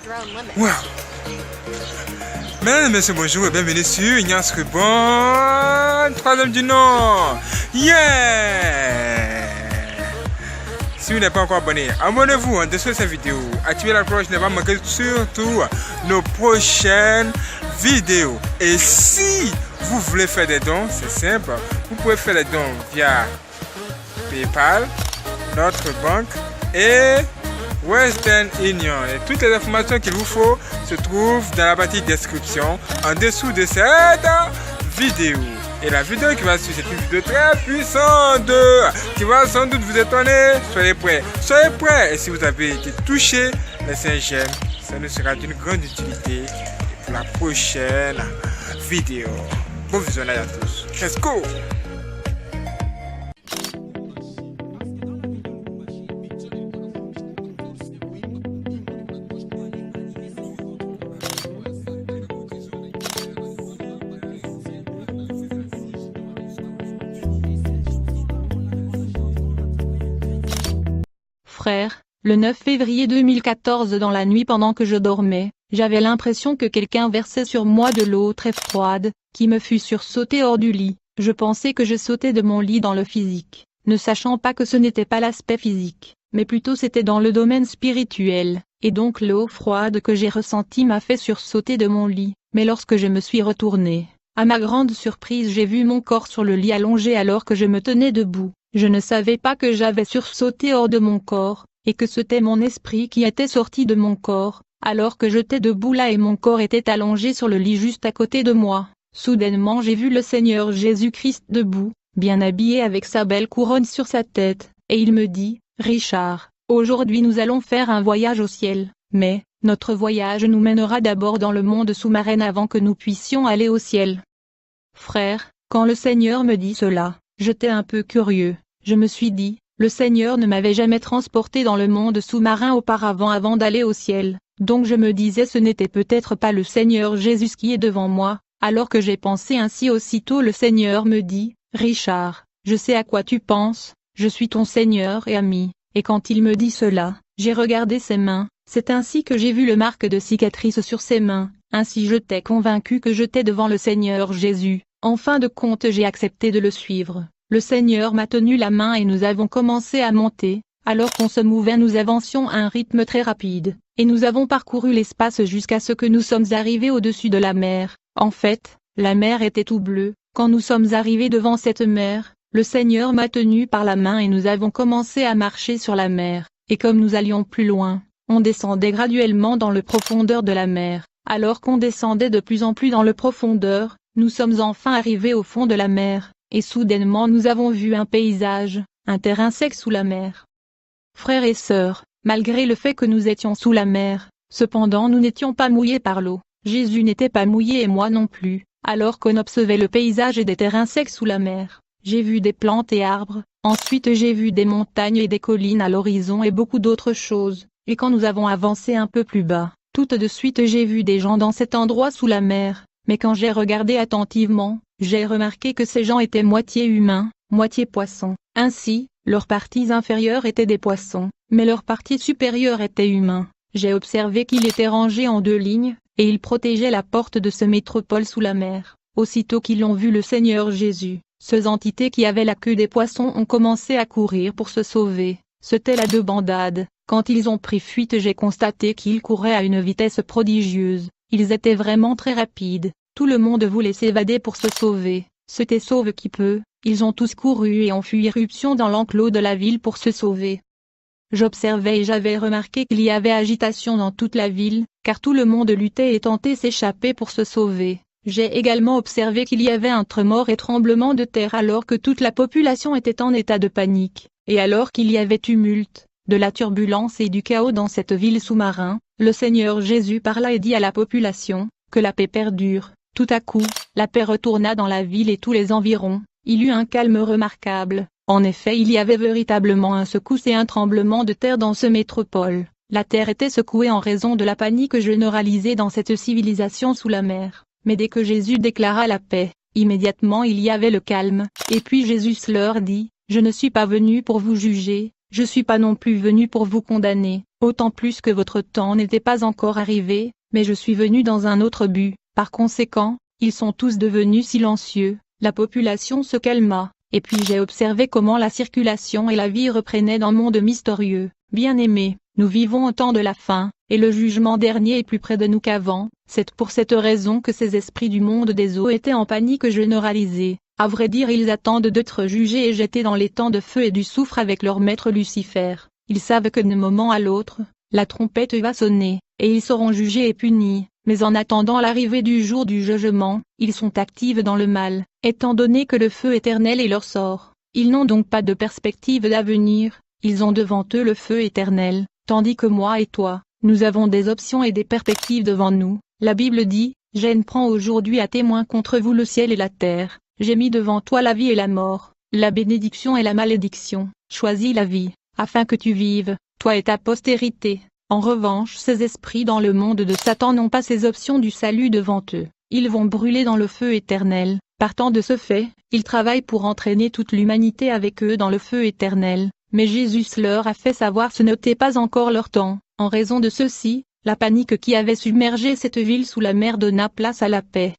Wow. Mesdames et messieurs, bonjour et bienvenue sur Ignace Rubon, troisième du nom. Yeah! Si vous n'êtes pas encore abonné, abonnez-vous en dessous de cette vidéo. Activez la cloche, ne pas manquer surtout nos prochaines vidéos. Et si vous voulez faire des dons, c'est simple. Vous pouvez faire des dons via PayPal, notre banque et Western Union. Et toutes les informations qu'il vous faut se trouvent dans la partie description en dessous de cette vidéo. Et la vidéo qui va suivre, c'est une vidéo très puissante qui va sans doute vous étonner. Soyez prêts. Soyez prêts. Et si vous avez été touché, laissez un j'aime. Ça nous sera d'une grande utilité pour la prochaine vidéo. Bon visionnage à tous. Let's go! Frère, le 9 février 2014 dans la nuit pendant que je dormais, j'avais l'impression que quelqu'un versait sur moi de l'eau très froide, qui me fut sursautée hors du lit. Je pensais que je sautais de mon lit dans le physique, ne sachant pas que ce n'était pas l'aspect physique, mais plutôt c'était dans le domaine spirituel, et donc l'eau froide que j'ai ressentie m'a fait sursauter de mon lit. Mais lorsque je me suis retournée, à ma grande surprise j'ai vu mon corps sur le lit allongé alors que je me tenais debout. Je ne savais pas que j'avais sursauté hors de mon corps, et que c'était mon esprit qui était sorti de mon corps, alors que j'étais debout là et mon corps était allongé sur le lit juste à côté de moi. Soudainement j'ai vu le Seigneur Jésus-Christ debout, bien habillé avec sa belle couronne sur sa tête, et il me dit, « Richard, aujourd'hui nous allons faire un voyage au ciel, mais, notre voyage nous mènera d'abord dans le monde sous-marin avant que nous puissions aller au ciel. » Frère, quand le Seigneur me dit cela, j'étais un peu curieux. Je me suis dit, le Seigneur ne m'avait jamais transporté dans le monde sous-marin auparavant avant d'aller au ciel, donc je me disais ce n'était peut-être pas le Seigneur Jésus qui est devant moi. Alors que j'ai pensé ainsi aussitôt le Seigneur me dit, « Richard, je sais à quoi tu penses, je suis ton Seigneur et ami. » Et quand il me dit cela, j'ai regardé ses mains, c'est ainsi que j'ai vu le marque de cicatrice sur ses mains, ainsi j'étais convaincu que j'étais devant le Seigneur Jésus. En fin de compte j'ai accepté de le suivre. Le Seigneur m'a tenu la main et nous avons commencé à monter. Alors qu'on se mouvait nous avancions à un rythme très rapide, et nous avons parcouru l'espace jusqu'à ce que nous sommes arrivés au-dessus de la mer. En fait, la mer était tout bleue. Quand nous sommes arrivés devant cette mer, le Seigneur m'a tenu par la main et nous avons commencé à marcher sur la mer, et comme nous allions plus loin, on descendait graduellement dans le profondeur de la mer. Alors qu'on descendait de plus en plus dans le profondeur, nous sommes enfin arrivés au fond de la mer. Et soudainement nous avons vu un paysage, un terrain sec sous la mer. Frères et sœurs, malgré le fait que nous étions sous la mer, cependant nous n'étions pas mouillés par l'eau. Jésus n'était pas mouillé et moi non plus, alors qu'on observait le paysage et des terrains secs sous la mer. J'ai vu des plantes et arbres, ensuite j'ai vu des montagnes et des collines à l'horizon et beaucoup d'autres choses, et quand nous avons avancé un peu plus bas, tout de suite j'ai vu des gens dans cet endroit sous la mer, mais quand j'ai regardé attentivement, j'ai remarqué que ces gens étaient moitié humains, moitié poissons. Ainsi, leurs parties inférieures étaient des poissons, mais leurs parties supérieures étaient humains. J'ai observé qu'ils étaient rangés en 2 lignes, et ils protégeaient la porte de ce métropole sous la mer. Aussitôt qu'ils ont vu le Seigneur Jésus, ces entités qui avaient la queue des poissons ont commencé à courir pour se sauver. C'était la débandade. Quand ils ont pris fuite j'ai constaté qu'ils couraient à une vitesse prodigieuse. Ils étaient vraiment très rapides. Tout le monde voulait s'évader pour se sauver. C'était sauve qui peut. Ils ont tous couru et ont fait irruption dans l'enclos de la ville pour se sauver. J'observais et j'avais remarqué qu'il y avait agitation dans toute la ville, car tout le monde luttait et tentait s'échapper pour se sauver. J'ai également observé qu'il y avait un tremor et tremblement de terre alors que toute la population était en état de panique, et alors qu'il y avait tumulte, de la turbulence et du chaos dans cette ville sous-marin, le Seigneur Jésus parla et dit à la population, que la paix perdure. Tout à coup, la paix retourna dans la ville et tous les environs, il eut un calme remarquable. En effet il y avait véritablement un secousse et un tremblement de terre dans ce métropole. La terre était secouée en raison de la panique généralisée dans cette civilisation sous la mer. Mais dès que Jésus déclara la paix, immédiatement il y avait le calme, et puis Jésus leur dit, « Je ne suis pas venu pour vous juger, Je suis pas non plus venu pour vous condamner, autant plus que votre temps n'était pas encore arrivé, mais je suis venu dans un autre but. Par conséquent, ils sont tous devenus silencieux, la population se calma, et puis j'ai observé comment la circulation et la vie reprenaient dans un monde mystérieux. Bien-aimés, nous vivons au temps de la fin, et le jugement dernier est plus près de nous qu'avant. C'est pour cette raison que ces esprits du monde des eaux étaient en panique généralisée. À vrai dire, ils attendent d'être jugés et jetés dans les temps de feu et du soufre avec leur maître Lucifer. Ils savent que d'un moment à l'autre, la trompette va sonner, et ils seront jugés et punis. Mais en attendant l'arrivée du jour du jugement, ils sont actifs dans le mal, étant donné que le feu éternel est leur sort. Ils n'ont donc pas de perspective d'avenir, ils ont devant eux le feu éternel, tandis que moi et toi, nous avons des options et des perspectives devant nous. La Bible dit, « Je prends aujourd'hui à témoin contre vous le ciel et la terre, j'ai mis devant toi la vie et la mort, la bénédiction et la malédiction, choisis la vie, afin que tu vives, toi et ta postérité. » En revanche, ces esprits dans le monde de Satan n'ont pas ces options du salut devant eux, ils vont brûler dans le feu éternel. Partant de ce fait, ils travaillent pour entraîner toute l'humanité avec eux dans le feu éternel, mais Jésus leur a fait savoir ce n'était pas encore leur temps. En raison de ceci, la panique qui avait submergé cette ville sous la mer donna place à la paix.